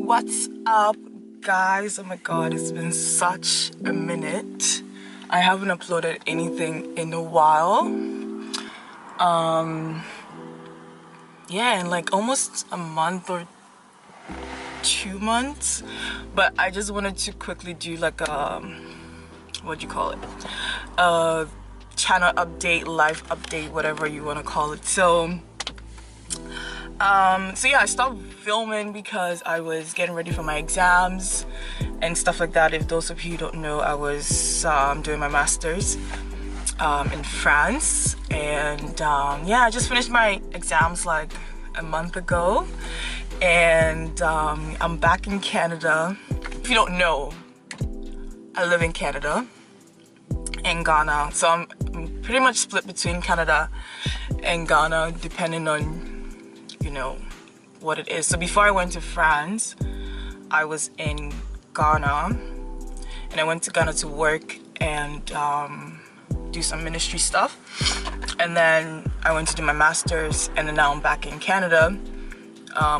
What's up, guys? Oh my god, it's been such a minute. I haven't uploaded anything in a while. Yeah, in like almost a month or 2 months. But I just wanted to quickly do like a what do you call it? A channel update, life update, whatever you want to call it. So yeah, I stopped filming because I was getting ready for my exams and stuff like that. If those of you don't know, I was doing my master's in France, and yeah, I just finished my exams like a month ago, and I'm back in Canada. If you don't know, I live in Canada and Ghana, so I'm pretty much split between Canada and Ghana depending on, you know, what it is. So before I went to France, I was in Ghana, and I went to Ghana to work and do some ministry stuff, and then I went to do my master's, and then now I'm back in Canada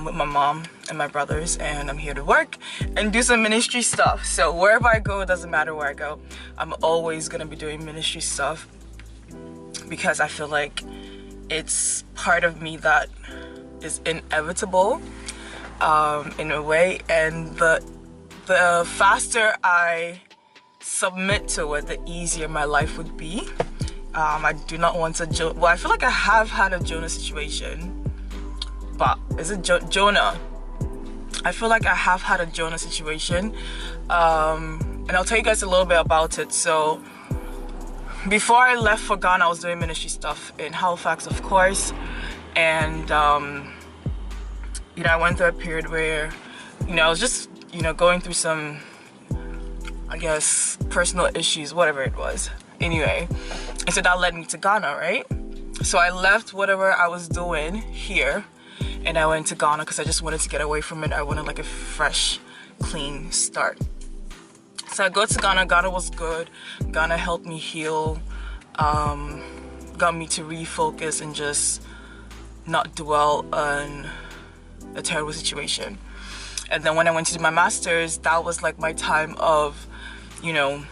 with my mom and my brothers, and I'm here to work and do some ministry stuff. So wherever I go, it doesn't matter where I go, I'm always gonna be doing ministry stuff because I feel like it's part of me that is inevitable in a way, and the faster I submit to it, the easier my life would be. I do not want to well, I feel like I have had a Jonah situation, but is it Jonah? I feel like I have had a Jonah situation, and I'll tell you guys a little bit about it. So before I left for Ghana, I was doing ministry stuff in Halifax, of course, and you know, I went through a period where, you know, I was just, you know, going through some, I guess, personal issues, whatever it was. Anyway, and so that led me to Ghana, right? So I left whatever I was doing here, and I went to Ghana because I just wanted to get away from it. I wanted like a fresh, clean start. So I go to Ghana. Ghana was good. Ghana helped me heal, got me to refocus and just not dwell on a terrible situation. And then when I went to do my master's, that was like my time of, you know,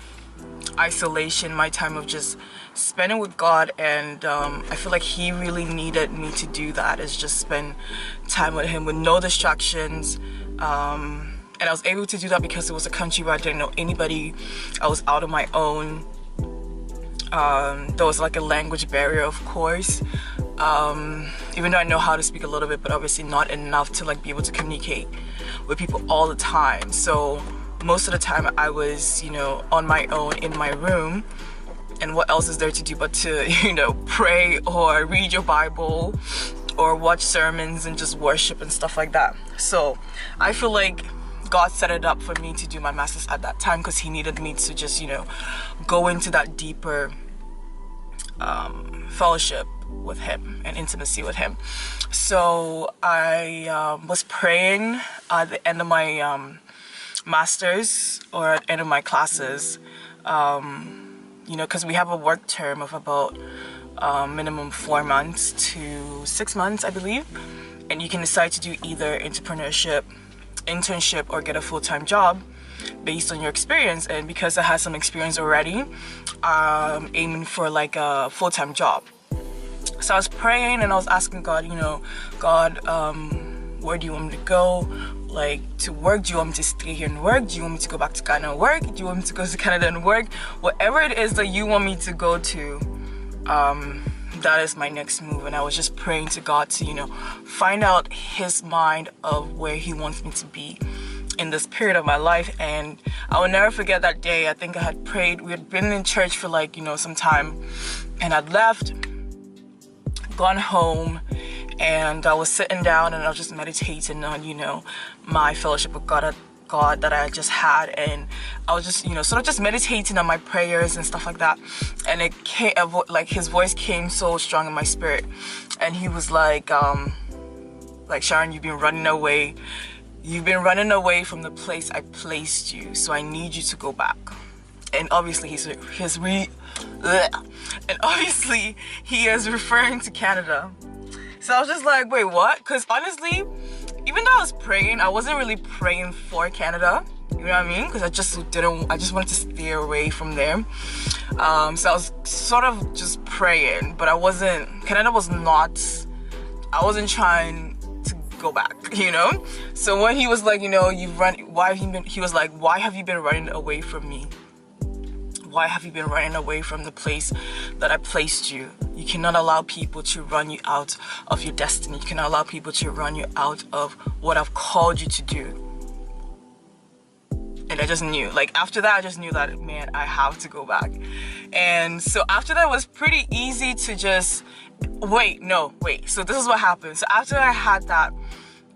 isolation, my time of just spending with God, and I feel like he really needed me to do that, is just spend time with him with no distractions. And I was able to do that because it was a country where I didn't know anybody. I was out on my own. There was like a language barrier, of course, even though I know how to speak a little bit, but obviously not enough to like be able to communicate with people all the time. So most of the time I was, you know, on my own in my room, and what else is there to do but to, you know, pray or read your Bible or watch sermons and just worship and stuff like that. So I feel like God set it up for me to do my master's at that time because he needed me to just, you know, go into that deeper fellowship with him and intimacy with him. So I was praying at the end of my master's, or at the end of my classes, you know, because we have a work term of about minimum 4 months to 6 months, I believe, and you can decide to do either internship or get a full-time job based on your experience. And because I had some experience already, I'm aiming for like a full-time job. So I was praying and I was asking God, you know, God, where do you want me to go? Like, to work? Do you want me to stay here and work? Do you want me to go back to Ghana and work? Do you want me to go to Canada and work? Whatever it is that you want me to go to, that is my next move. And I was just praying to God to, you know, find out his mind of where he wants me to be in this period of my life. And I will never forget that day. I think I had prayed. We had been in church for like, you know, some time, and I'd left, gone home, and I was sitting down and I was just meditating on, you know, my fellowship with God that I just had, and I was just, you know, sort of just meditating on my prayers and stuff like that. And it came, like, his voice came so strong in my spirit, and he was like, Sharon, you've been running away from the place I placed you, so I need you to go back. And obviously he is referring to Canada. So I was just like, wait, what? Because honestly, even though I was praying, I wasn't really praying for Canada. You know what I mean? Because I just wanted to stay away from there. So I was sort of just praying, but Canada was not, I wasn't trying to go back, you know? So when he was like, you know, he was like, why have you been running away from me? Why have you been running away from the place that I placed you? You cannot allow people to run you out of your destiny. You cannot allow people to run you out of what I've called you to do. And I just knew, like, after that, I just knew that, man, I have to go back. And so after that, it was pretty easy to just, so this is what happened. So after I had that,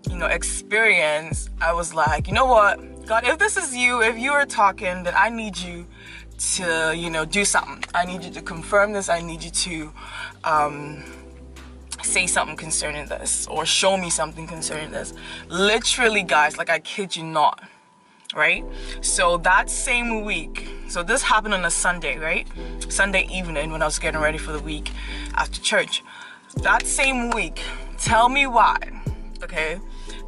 you know, experience, I was like, you know what, God, if this is you, if you are talking, then I need you to, you know, do something. I need you to confirm this. I need you to say something concerning this, or show me something concerning this. Literally, guys, like, I kid you not, right? So that same week, so this happened on a Sunday, right? Sunday evening, when I was getting ready for the week after church. That same week, tell me why, okay,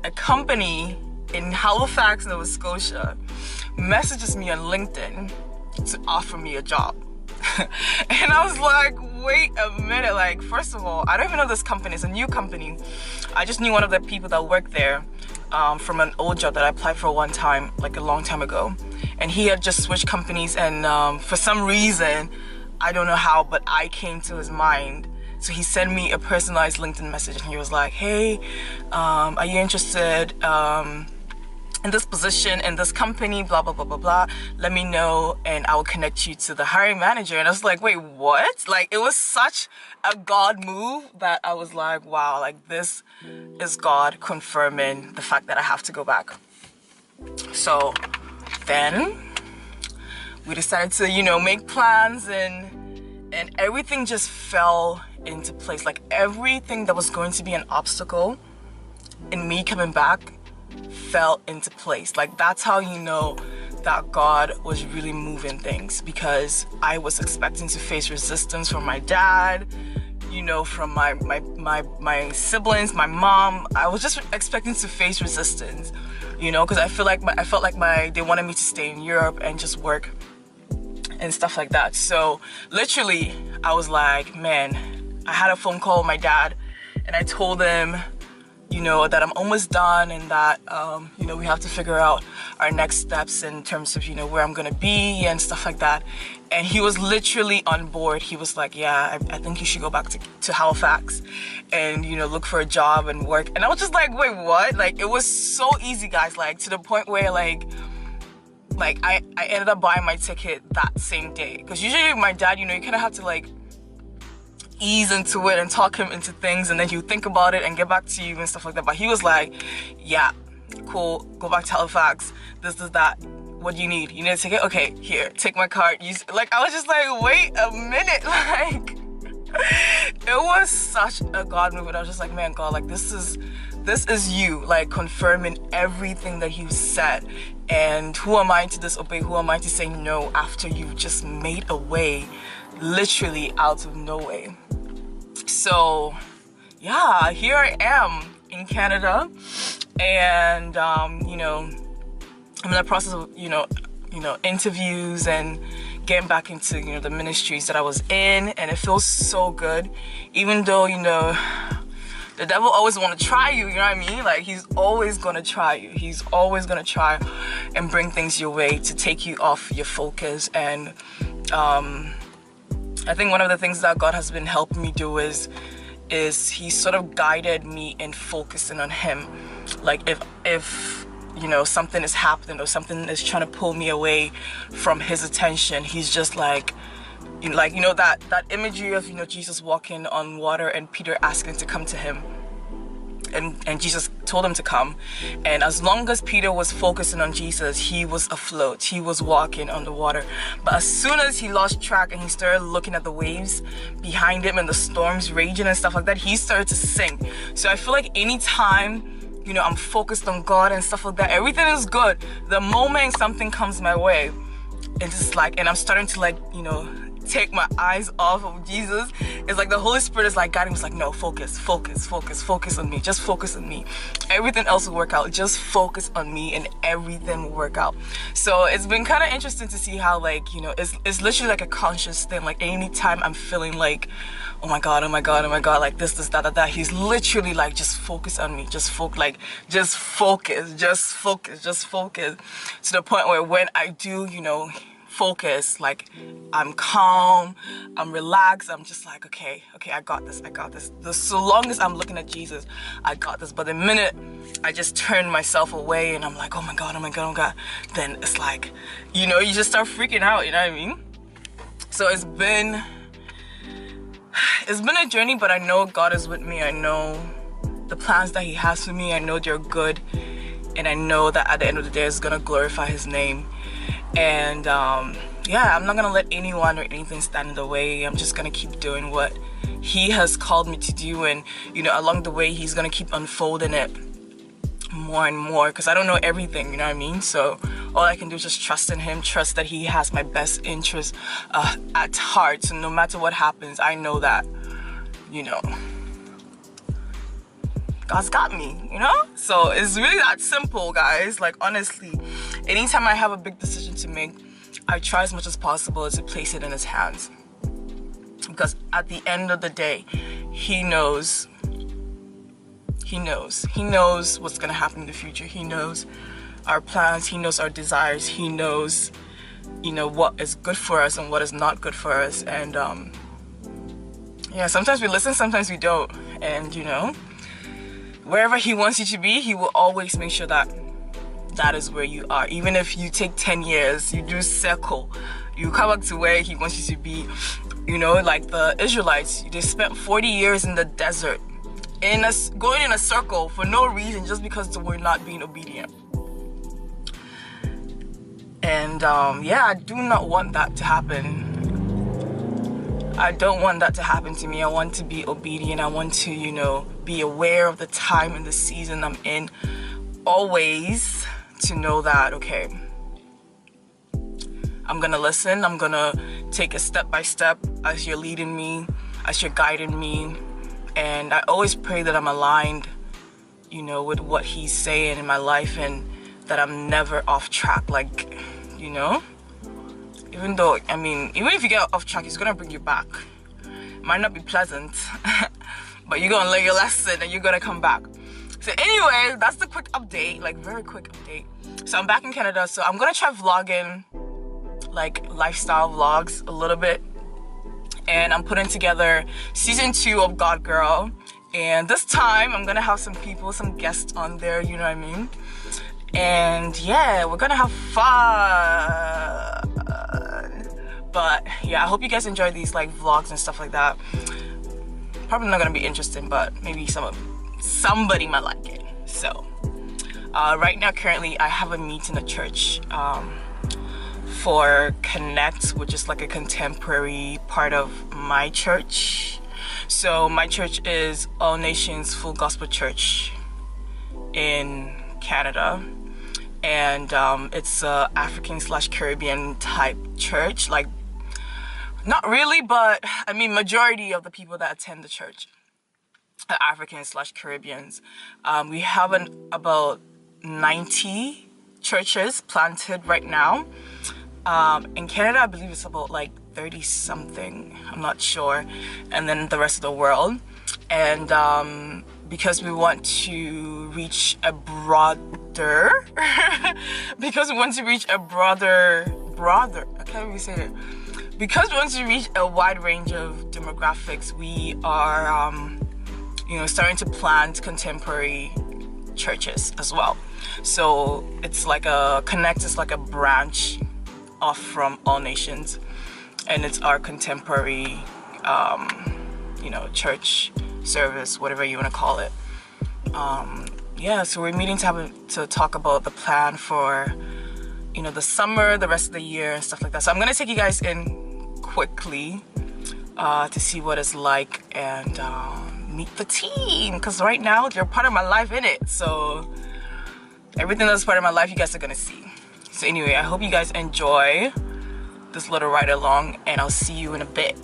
a company in Halifax, Nova Scotia messages me on LinkedIn to offer me a job. And I was like, wait a minute, like, first of all, I don't even know this company. It's a new company. I just knew one of the people that worked there from an old job that I applied for one time, like a long time ago. And he had just switched companies, and for some reason, I don't know how, but I came to his mind. So he sent me a personalized LinkedIn message, and he was like, hey, are you interested in this position, in this company, blah, blah, blah, blah, blah. Let me know, and I will connect you to the hiring manager. And I was like, wait, what? Like, it was such a God move that I was like, wow, like, this is God confirming the fact that I have to go back. So then we decided to, you know, make plans, and everything just fell into place. Like, everything that was going to be an obstacle in me coming back fell into place. Like, that's how you know that God was really moving things, because I was expecting to face resistance from my dad, you know, from my siblings, my mom. I was just expecting to face resistance, you know, because I felt like they wanted me to stay in Europe and just work and stuff like that. So literally, I was like, man, I had a phone call with my dad, and I told him, you know, that I'm almost done, and that, you know, we have to figure out our next steps in terms of, you know, where I'm gonna be and stuff like that. And he was literally on board. He was like, yeah, I think you should go back to Halifax and, you know, look for a job and work. And I was just like, wait, what? Like, it was so easy, guys, like, to the point where, like I ended up buying my ticket that same day. Because usually my dad, you know, you kind of have to, like, ease into it and talk him into things, and then he'll think about it and get back to you and stuff like that. But he was like, yeah, cool, go back to Halifax, this, that, what do you need? You need a ticket? Okay, here, take my card. Like, I was just like, wait a minute, like, it was such a God move. And I was just like, man, God, like, this is you, like, confirming everything that you said. And who am I to disobey? Who am I to say no after you've just made a way literally out of no way? So yeah, here I am in Canada, and you know, I'm in the process of you know interviews and getting back into, you know, the ministries that I was in, and it feels so good. Even though, you know, the devil always want to try you, you know what I mean? Like, he's always gonna try you. He's always gonna try and bring things your way to take you off your focus. And I think one of the things that God has been helping me do is he sort of guided me in focusing on him. Like, if you know, something is happening or something is trying to pull me away from his attention, he's just like, you know, that imagery of, you know, Jesus walking on water and Peter asking to come to him. And Jesus told him to come. And as long as Peter was focusing on Jesus, he was afloat. He was walking on the water. But as soon as he lost track and he started looking at the waves behind him and the storms raging and stuff like that, he started to sink. So I feel like anytime, you know, I'm focused on God and stuff like that, everything is good. The moment something comes my way, it's just like, and I'm starting to, like, you know, take my eyes off of Jesus. It's like the Holy Spirit is like guiding me. It's like, no, focus on me. Just focus on me. Everything else will work out. Just focus on me and everything will work out. So it's been kind of interesting to see how, like, you know, it's literally like a conscious thing. Like anytime I'm feeling like, oh my God, like this, that, he's literally like, just focus on me. Just focus. To the point where when I do, you know, focus, like I'm calm, I'm relaxed, I'm just like, okay, I got this. So long as I'm looking at Jesus, I got this. But the minute I just turn myself away and I'm like, oh my God, then it's like, you know, you just start freaking out, you know what I mean? So it's been a journey, but I know God is with me. I know the plans that he has for me, I know they're good, and I know that at the end of the day it's gonna glorify his name. And yeah, I'm not gonna let anyone or anything stand in the way. I'm just gonna keep doing what he has called me to do, and you know, along the way he's gonna keep unfolding it more and more, because I don't know everything, you know what I mean? So all I can do is just trust in him, trust that he has my best interest at heart. So no matter what happens, I know that, you know, God's got me, you know? So it's really that simple, guys. Like, honestly, anytime I have a big decision to make, I try as much as possible to place it in his hands. Because at the end of the day, he knows what's gonna happen in the future. He knows our plans, he knows our desires, he knows, you know, what is good for us and what is not good for us. And yeah, sometimes we listen, sometimes we don't. And you know, wherever he wants you to be, he will always make sure that that is where you are. Even if you take 10 years, you do circle, you come back to where he wants you to be. You know, like the Israelites, they spent 40 years in the desert, going in a circle for no reason, just because they were not being obedient. And yeah, I do not want that to happen. I don't want that to happen to me. I want to be obedient. I want to, you know, be aware of the time and the season I'm in. Always to know that, okay, I'm gonna listen. I'm gonna take it step by step as you're leading me, as you're guiding me. And I always pray that I'm aligned, you know, with what he's saying in my life, and that I'm never off track. Like, you know, even though, I mean, even if you get off track, he's gonna bring you back. Might not be pleasant, but you're gonna learn your lesson and you're gonna come back. So anyway, that's the quick update, like very quick update. So I'm back in Canada, so I'm gonna try vlogging, like lifestyle vlogs a little bit. And I'm putting together season 2 of God Girl. And this time I'm gonna have some people, some guests on there, you know what I mean? And yeah, we're gonna have fun. But yeah, I hope you guys enjoy these like vlogs and stuff like that. Probably not gonna be interesting, but maybe somebody might like it. So right now, currently, I have a meeting at church for Connect, which is like a contemporary part of my church. So my church is All Nations Full Gospel Church in Canada. And it's a African/Caribbean type church. Like, not really, but I mean, majority of the people that attend the church are African/Caribbeans. We have about 90 churches planted right now. In Canada, I believe it's about like 30 something, I'm not sure, and then the rest of the world. And because we want to reach a broader because we want to reach a broader I can't really say it, because we want to reach a wide range of demographics, we are you know, starting to plant contemporary churches as well. So it's like a Connect is like a branch off from All Nations, and it's our contemporary you know, church service, whatever you want to call it. Yeah, so we're meeting to talk about the plan for, you know, the summer, the rest of the year, and stuff like that. So I'm gonna take you guys in quickly to see what it's like, and meet the team, because right now they're part of my life, innit? So everything that's part of my life, you guys are gonna see. So anyway, I hope you guys enjoy this little ride along, and I'll see you in a bit.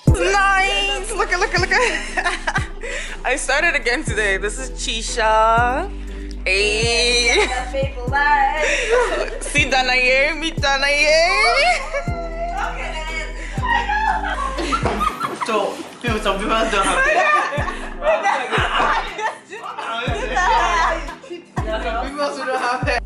Nice! Look at I started again today. This is Chisha. Hey! See Danaye, meet Danaye. So, some people don't have it. Some people don't have it.